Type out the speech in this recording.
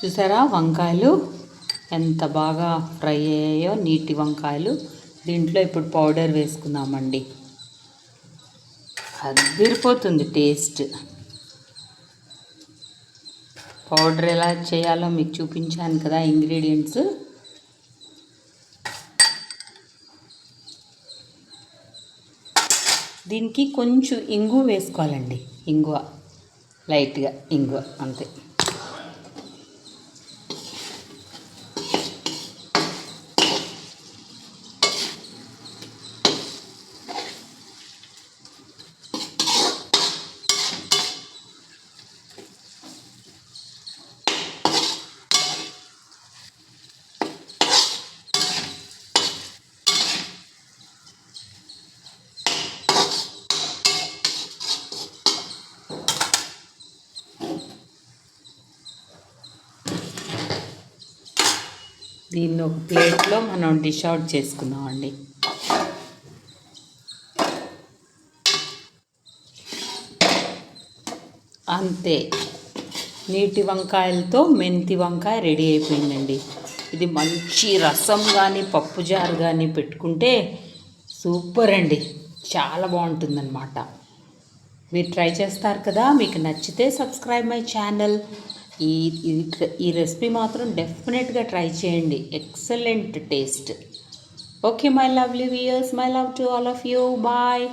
చూసారా వంకాయలు ఎంత బాగా ఫ్రై అయ్యాయో, నీటి వంకాయలు. దీంట్లో ఇప్పుడు పౌడర్ వేసుకుందామండి. అదిరిపోతుంది టేస్ట్. పౌడర్ ఎలా చేయాలో మీకు చూపించాను కదా ఇంగ్రీడియంట్స్. దీనికి కొంచెం ఇంగువ వేసుకోవాలండి. ఇంగువ లైట్గా, ఇంగువ అంతే. దీన్ని ఒక ప్లేట్లో మనం డిష్ అవుట్ చేసుకుందామండి. అంతే, నీటి వంకాయలతో మెంతి వంకాయ రెడీ అయిపోయిందండి. ఇది మంచి రసం కానీ పప్పుజారు కానీ పెట్టుకుంటే సూపర్ అండి, చాలా బాగుంటుందన్నమాట. మీరు ట్రై చేస్తారు కదా. మీకు నచ్చితే సబ్స్క్రైబ్ మై ఛానల్. ఈ రెసిపీ మాత్రం డెఫినెట్గా ట్రై చేయండి. Excellent taste. Okay my lovely viewers, my love to all of you. Bye.